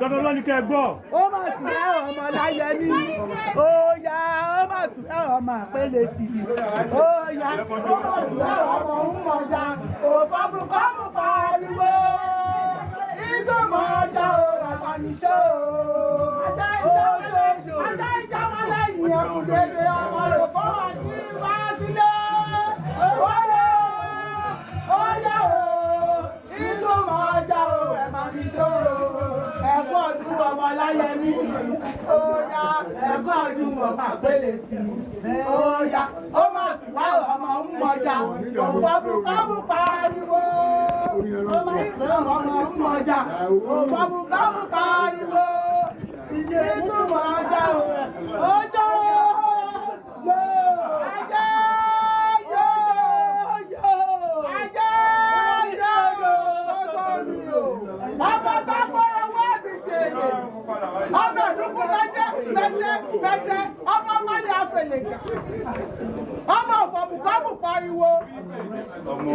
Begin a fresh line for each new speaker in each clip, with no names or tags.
Dọ́dọ̀ ló ní kẹ́ gbọ́.
Ó mà sùn ẹ́ ọmọ láyé ní. Ó yá ó mà sùn ẹ́ ọmọ àpẹẹlẹ sí i. Ó yá ó mà sùn ẹ́ ọmọ ń mọ̀já. Òfàbùkọ́mù pariwo. Ìjọba ọjà ò àtàníṣe o. Ajá ìjà wọn lẹ́yìn ẹkùndéédé ọmọ rẹ̀ fọwọ́ sí wá sílé. Ó yá o. Ìjọba ọjà ò ẹ̀màníṣe o. Ẹ̀kọ́ ọdún ọmọ láyé ní óyá ẹ̀kọ́ ọdún ọmọ àpẹẹlẹ sí óyá ó mà sì wá ọmọ ń mọjà òfòbùkọ́bù pariwo ó mà sì ọmọ ń mọjà òfòbùkọ́bù pariwo ìtumọ̀ ọjà ọjọ́ ọmọ ìdúkú mẹ́tẹ́ ọmọ mọ́lẹ̀ àfẹlẹ̀gà ọmọ òfòbùkọ́bù pariwo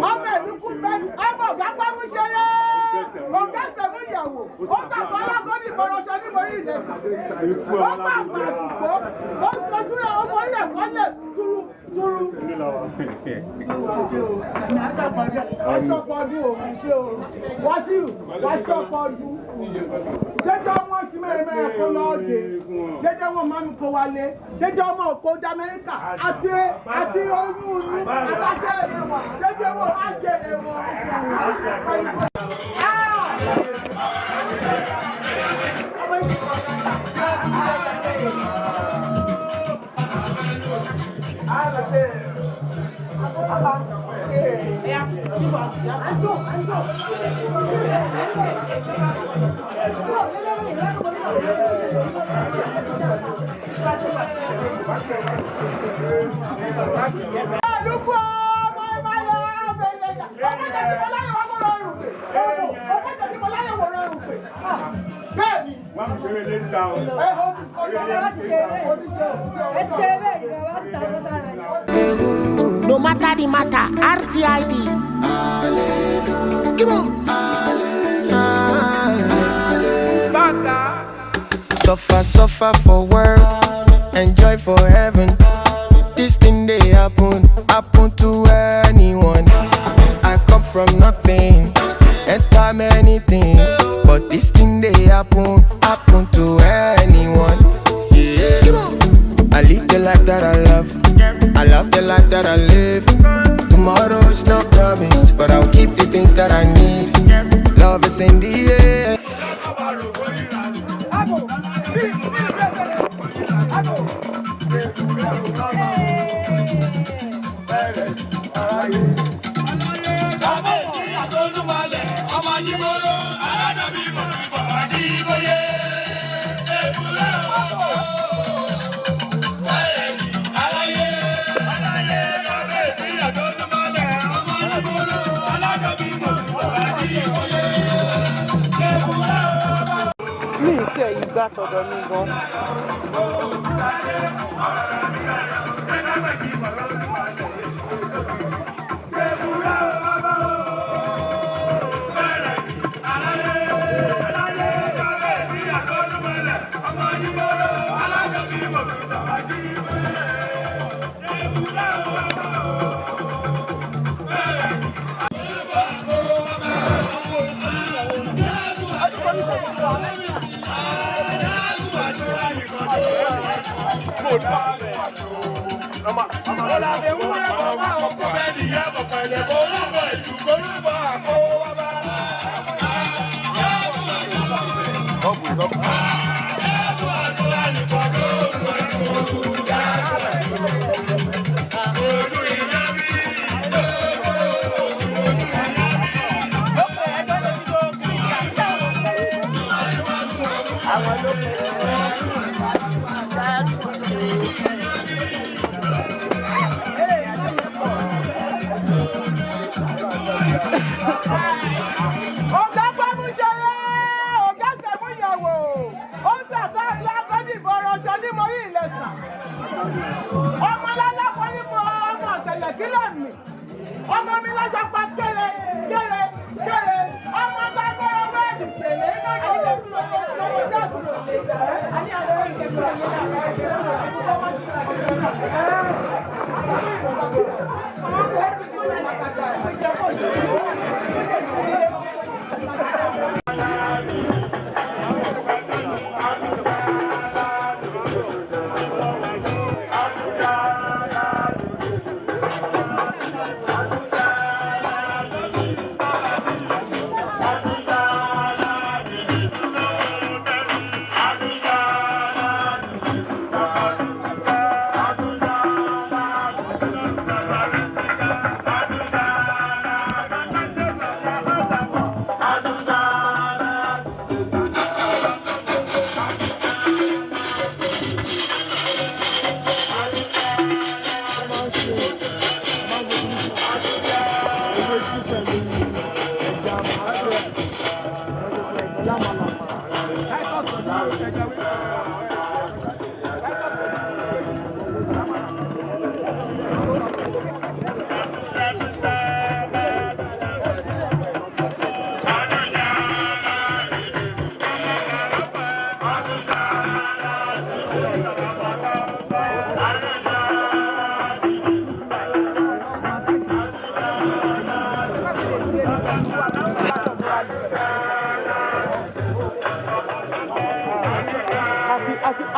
ọmọ ìdúkú mẹ́tẹ́ ọmọ ọ̀gágbámú ṣeré ọ̀gẹ́sẹ̀mú ìyàwó ó tàbí alágọ́dì ìmọ̀ránṣẹ́ níborí ilẹ̀ ó pa àpò àsìkò ó sojú rẹ̀ ọmọ ilẹ̀ kọ́lẹ̀ túrú. Aṣọ́pọ̀dún òun ṣe o wáṣíù wáṣọ́pọ̀dún jẹ́jọ́ wọn ṣí mẹ́rẹ̀mẹ́rẹ̀ kó lọ́ọ̀dẹ̀ jẹ́jọ́ wọn máa ń kó wálé jẹ́jọ́ wọn kó dá Amẹ́ríkà àti oyún inú aláṣẹ jẹ́jọ́ wọn máa jèrè wọn.
No matter the matter, RTID. Come on. Suffer for work, enjoy for heaven. This thing they happen to anyone. I come from nothing, enter many things, but this thing they happen to anyone. Yeah. I live the life that I love. I love the life that I live. Tomorrow is not promised, but I'll keep the things that I need. Love is in the air.
Mi ì tẹ̀ ìgbà tọ̀dọ̀ mi gan. Ọ̀gá gbámúṣẹ́rẹ́ ọ̀gá sẹ̀mú ìyàwó ọmọ lálẹ́kọ̀ọ́ ní mo ọmọ ọ̀tẹ̀lẹ̀ kílẹ̀ mi ọmọ mi lọ́jọ́ pa kéré kéré kéré ọmọ tábọ̀ ọmọ ìdìtẹ̀lẹ̀ iná yóò lọ́wọ́ jágùrò àní àwọn ìgbésẹ̀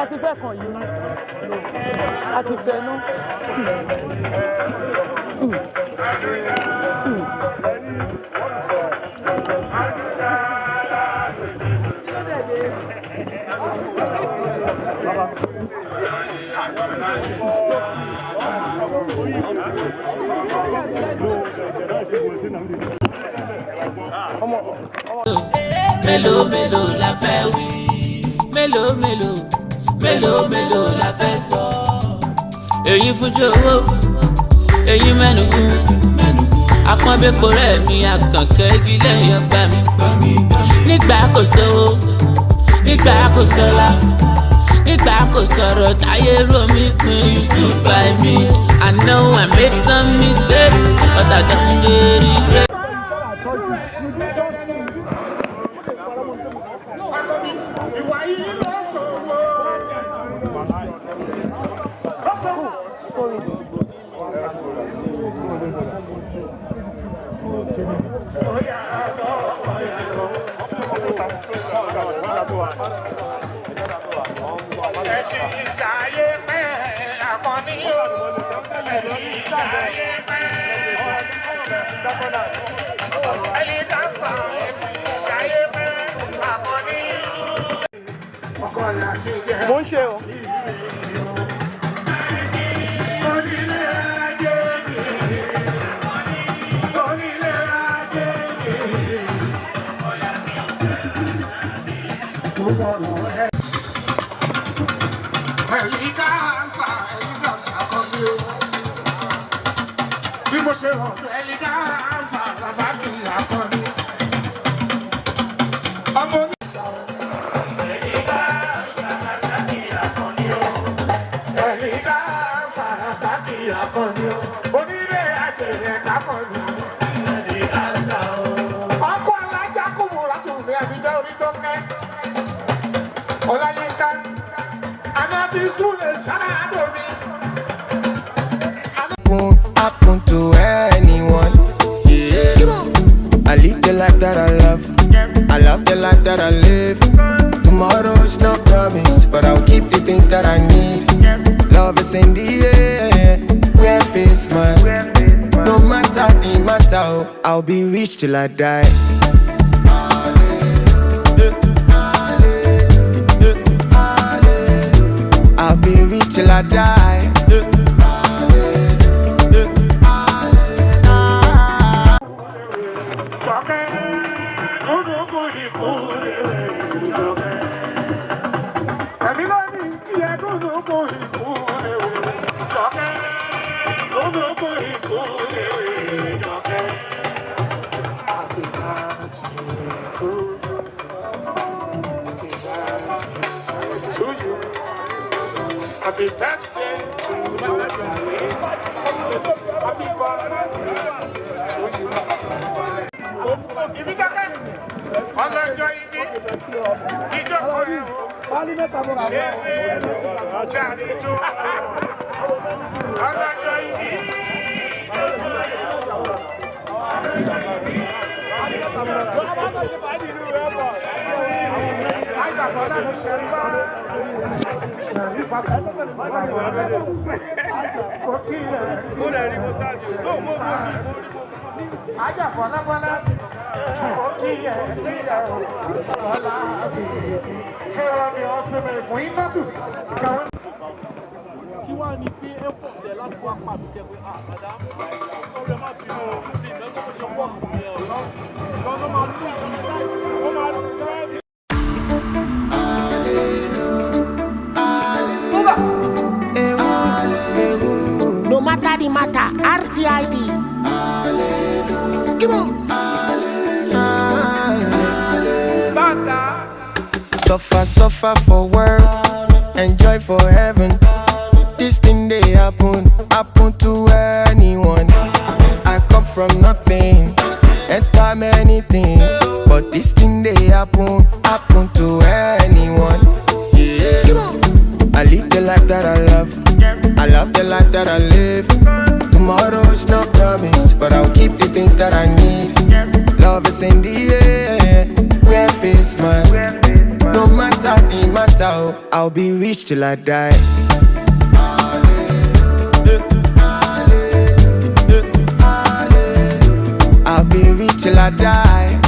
àti fẹ́ kàn yìí àti fẹ́nu.
Mélòó mélòó la fẹ́ wí, mélòó mélòó mélòó mélòó la fẹ́ sọ. Èyí fújì owó, èyí mẹ́nugún, apọ́nbẹ́pọ̀ rẹ̀ mi àkànkẹ́ igi lẹ́yìn ọgbà mi. Nígbà kò sówó, nígbà kò sọ́lá, nígbà kò sọ̀rọ̀ táyé rò mí pin. You stood by me. I know I made some mistakes, but I don't dey regret.
Mo ń ṣe o.
Bí mo ṣe rọ̀ ẹ̀lígá Rasaki akọni. Ọmọ ní. Ẹ̀lígá Rasaki akọni. Onílé àjẹyẹ kakọni. Ọkọ̀ alájà kùmù láti wùmí àbíjá orí tó kẹ́. Ọláyínká. Àná ti sún lè ṣáájú mi.
Happen to anyone. Yeah. I live the life that I love. I love the life that I live. Tomorrow is not promised, but I'll keep the things that I need. Love is in the air. Wear face mask. No matter the matter, I'll be rich till I die. I'll be rich till I die.
Happy birthday. Ibi kẹ́kẹ́ ọlọ́jọ́ ibi ìjókòó ẹ̀ o ṣé jáde tó ọlọ́jọ́ ibi. Aja bola bola, oti ye tiya bola bi. Hera mi ultimate. Oyin na tu.
Kí wá ní pé airport yẹ láti wá pàdé jẹ pé àdá sọ́rọ̀ má fi hàn bí ìmẹ́tọ́ tó ṣe pọ̀ ní ọ̀rọ̀ lọ́nà máa lù ú ó máa lù ú.
No matter the matter, RTID. Come on.
Suffer for work, enjoy for heaven. This thing they happen to anyone. I come from nothing, enter many things, but this thing they happen to anyone. Yeah. I live the life that I love. I love the life that I live. Tomorrow's not promised, but I'll keep the things that I need. Love is in the air, wear face mask. No matter the matter, I'll be rich till I die. I'll be rich till I die.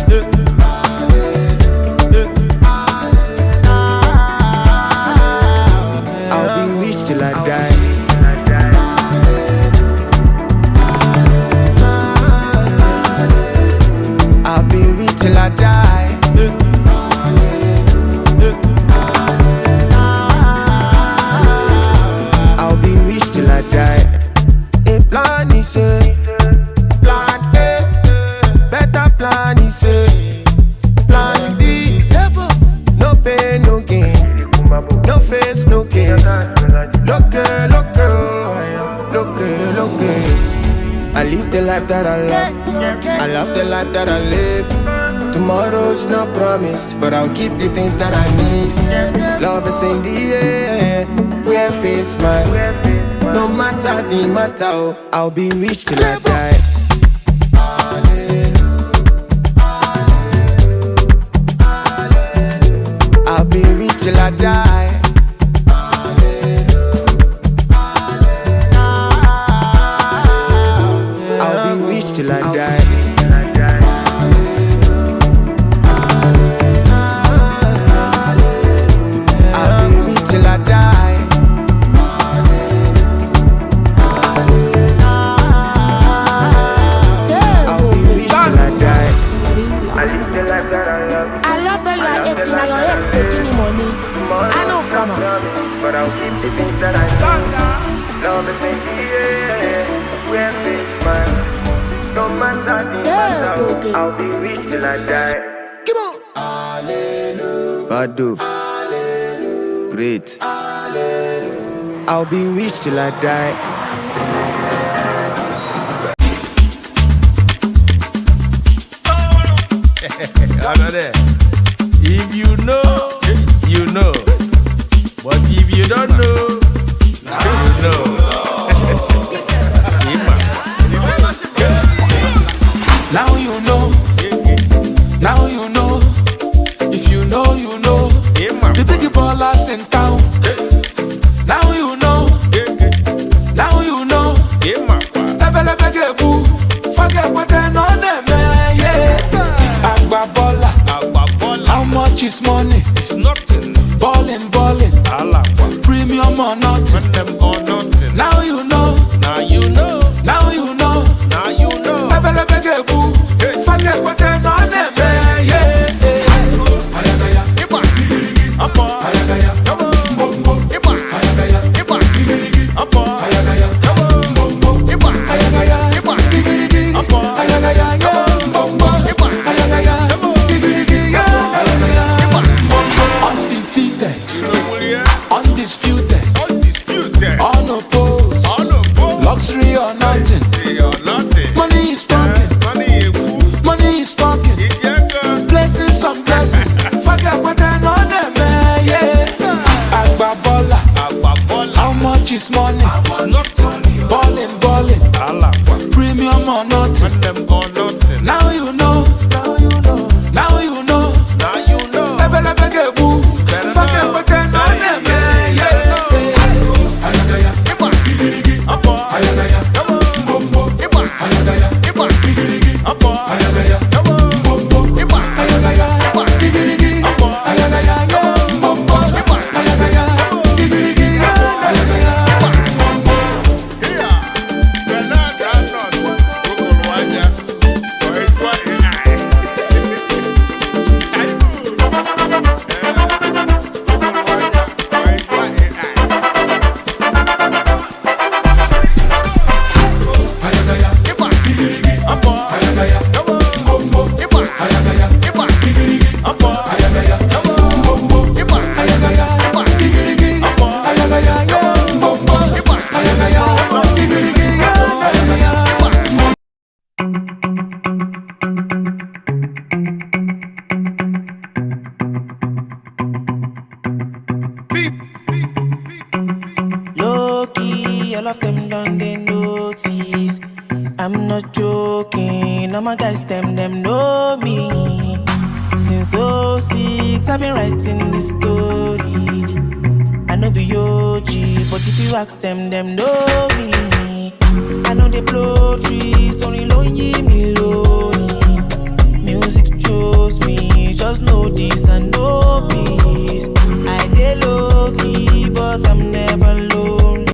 I'll be rich till I die. I'll be rich till I die. I'll be rich till I die. A plan is a plan A, better plan is a plan B. No pain, no gain, no face, no case. Look, I live the life that I love. I love the life that I live. Tomorrow's not promised, but I'll keep the things that I need. Love is in the air, wear face mask. No matter the matter, I'll be rich till I die. I'll be rich till I die. I'll be rich till I die. I'll be rich till I die. I'll be rich till I die.
I love how you are 18 and your ex taking the money. I know, come on.
But I'll keep the things that I need. Love is in the air, we're face man. No matter the matter, I'll be rich till I die.
Come on.
Hallelujah. Badu. Hallelujah. Great. Hallelujah. I'll be rich till I die.
Another. If you know, you know. But if you don't know, you know.
Now you know. Now you know. If you know, you know. The big ballers in town. Now you know. Now you know. Forget what they're on them, yes. Agba baller. How much is money?
It's nothing.
Ballin'. Premium or nothing.
When them or nothing.
Now you know.
Now you know.
Now you know.
Now you know.
Forget what they're on them, yes. Ayagaya.
Iba. Apa.
Ayagaya.
Come on. Iba.
Ayagaya.
Iba. Apa.
Ayagaya.
Iba.
Ayagaya.
Iba.
Apa. Ayagaya.
Iba.
Ayagaya.
Iba.
Undefeated.
Iba.
Undisputed.
Undisputed.
Unopposed.
Unopposed.
Luxury or nothing.
See ya.
this morning. Ballin', ballin'. Premium or nothing. Now you know. Now you know. Lebe get woo. Fucking pretend on them, yeah. Ayagaya. Ayagaya. Bombo. Ayagaya. Digirigi. Ayagaya. Bombo. Ayagaya. Digirigi. Ayagaya. Bombo. Ayagaya. Digirigi. Ayagaya.
Low-key, all of them done they notice. I'm not joking, all my guys them know me. Since 06, I've been writing this story. I know be OG, but if you ask them know me. I know they blow trees, only lonely me lonely. Music chose me, just know this and know me.